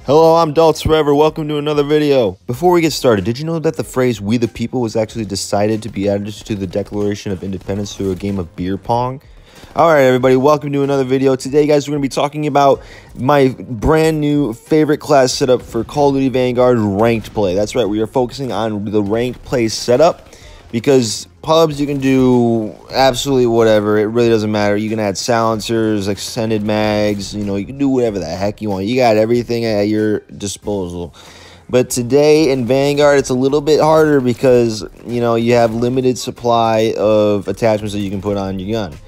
Hello, I'm Daltz Forever. Welcome to another video. Before we get started, did you know that the phrase "We the People" was actually decided to be added to the Declaration of Independence through a game of beer pong? Alright everybody, welcome to another video. Today guys, we're going to be talking about my brand new favorite class setup for Call of Duty Vanguard ranked play. That's right, we are focusing on the ranked play setup because pubs you can do absolutely whatever. It really doesn't matter. You can add silencers, extended mags, you can do whatever the heck you want. You got everything at your disposal. But today in Vanguard, it's a little bit harder because, you have limited supply of attachments that you can put on your gun.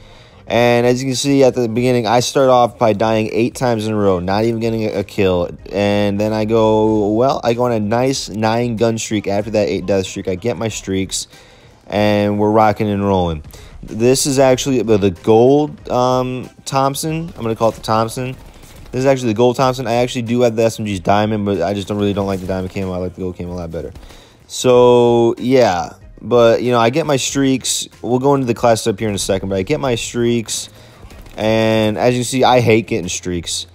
And as you can see at the beginning, I start off by dying 8 times in a row, not even getting a kill. And then I go on a nice 9 gun streak after that 8 death streak. I get my streaks, and we're rocking and rolling. This is actually the gold Thompson. I'm going to call it the Thompson. This is actually the gold Thompson. I actually do have the SMG's diamond, but I just don't like the diamond camo. I like the gold camo a lot better. So, yeah. But, I get my streaks. We'll go into the class up here in a second, but I get my streaks. And as you can see, I hate getting streaks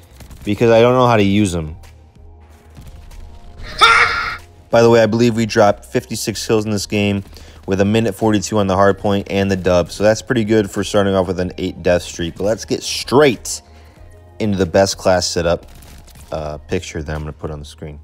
because I don't know how to use them. By the way, I believe we dropped 56 kills in this game with 1:42 on the hard point and the dub. So that's pretty good for starting off with an 8 death streak. But let's get straight into the best class setup picture that I'm going to put on the screen.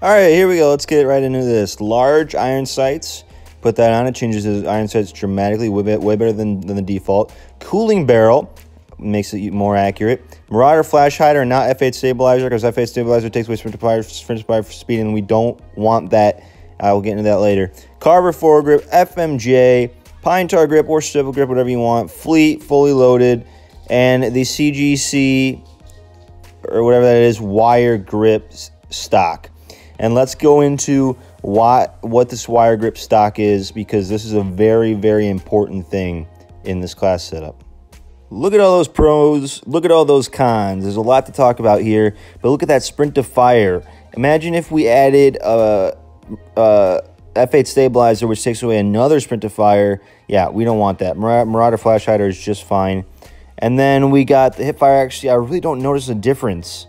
All right, here we go. Let's get right into this. Large iron sights. Put that on. It changes the iron sights dramatically, way better than the default. Cooling barrel makes it more accurate. Marauder flash hider, not F8 stabilizer, because F8 stabilizer takes away sprint fire for speed, and we don't want that. I will get into that later. Carver foregrip, FMJ, pine tar grip or swivel grip, whatever you want. Fleet, fully loaded, and the CGC or whatever that is, wire grip stock. And let's go into what this wire grip stock is, because this is a very, very important thing in this class setup. Look at all those pros, look at all those cons. There's a lot to talk about here, but look at that sprint to fire. Imagine if we added a F8 stabilizer, which takes away another sprint to fire. Yeah, we don't want that. Marauder flash hider is just fine. And then we got the hip fire accuracy. I really don't notice a difference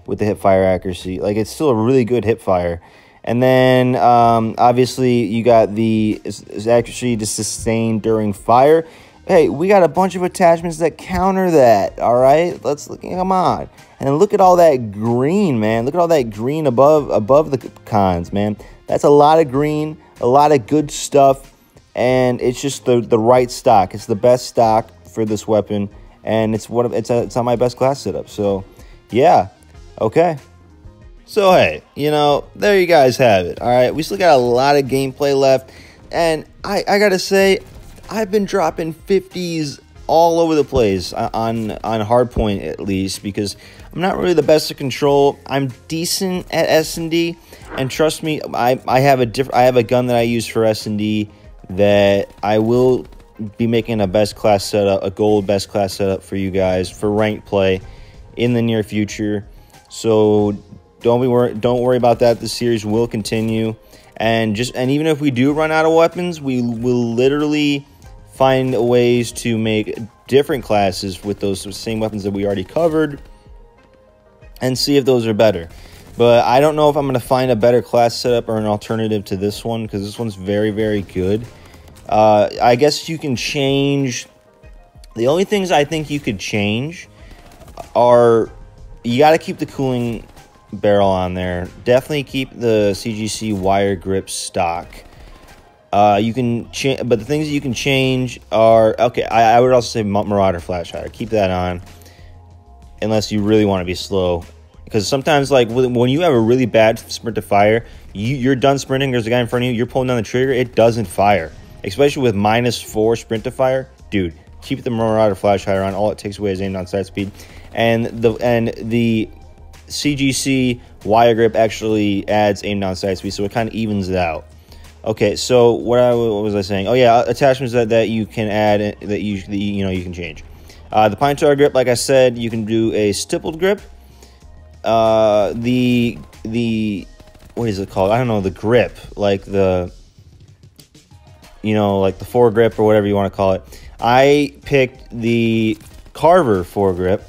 with the hip fire accuracy. Like, it's still a really good hip fire. And then obviously you got the accuracy to sustain during fire. Hey, we got a bunch of attachments that counter that. All right, let's look. Come on, and look at all that green, man. Look at all that green above the cons, man. That's a lot of green, a lot of good stuff, and it's just the right stock. It's the best stock for this weapon, and it's on my best class setup. So, yeah, okay. So, hey, there you guys have it. All right, we still got a lot of gameplay left. And I got to say, I've been dropping 50s all over the place on hardpoint, at least, because I'm not really the best at control. I'm decent at S&D. And trust me, I have a gun that I use for S&D that I will be making a best class setup, a gold best class setup for you guys for ranked play in the near future. So don't worry about that. The series will continue, and even if we do run out of weapons, we will literally find ways to make different classes with those same weapons that we already covered and see if those are better. But I don't know if I'm going to find a better class setup or an alternative to this one, because this one's very, very good. I guess you can change. The only things I think you could change are, you got to keep the cooling barrel on there. Definitely keep the CGC wire grip stock. You can change, but the things that you can change are, okay, I would also say Marauder flash hider. Keep that on, unless you really want to be slow. Because sometimes, like, when you have a really bad sprint to fire, you're done sprinting, there's a guy in front of you, you're pulling down the trigger, it doesn't fire. Especially with -4 sprint to fire. Dude, keep the Marauder flash hider on. All it takes away is aim down sight speed. And the CGC wire grip actually adds aim down sight speed, so it kind of evens it out. Okay, so what was I saying? Oh yeah, attachments that you can add, that you can change. The pine tar grip, like I said, you can do a stippled grip. The what is it called? I don't know, the grip, like the like the foregrip or whatever you want to call it. I picked the Carver foregrip.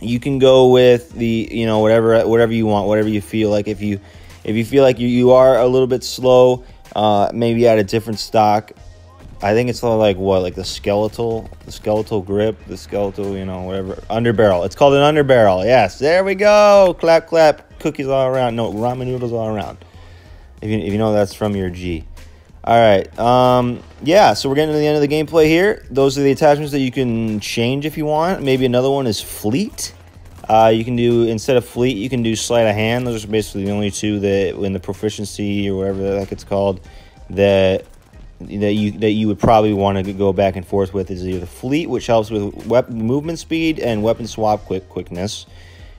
You can go with the, you know, whatever you want, whatever you feel like. If you feel like you are a little bit slow, maybe add a different stock. I think it's like what, like the skeletal grip, the skeletal, you know, whatever, underbarrel. It's called an underbarrel. Yes, there we go. Clap, clap. Cookies all around. No, ramen noodles all around. If you know that's from your G. All right. Yeah, so we're getting to the end of the gameplay here. Those are the attachments that you can change if you want. Maybe another one is fleet. You can do, instead of fleet, you can do sleight of hand. Those are basically the only two that in the proficiency or whatever the heck it's called that you would probably want to go back and forth with, is either fleet, which helps with weapon movement speed and weapon swap quickness,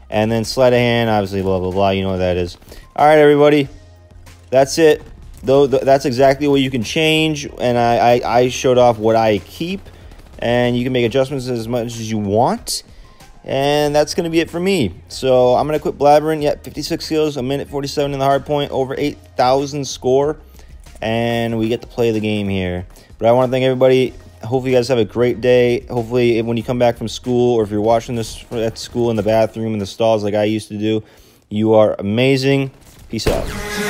and then sleight of hand, obviously, blah blah blah. You know what that is. All right, everybody, that's it. Though that's exactly what you can change, and I showed off what I keep, and you can make adjustments as much as you want. And that's going to be it for me. So I'm going to quit blabbering. Yeah, 56 kills, a minute 47 in the hard point, over 8,000 score. And we get to play the game here. But I want to thank everybody. Hopefully you guys have a great day. Hopefully when you come back from school, or if you're watching this at school in the bathroom, in the stalls like I used to do, you are amazing. Peace out.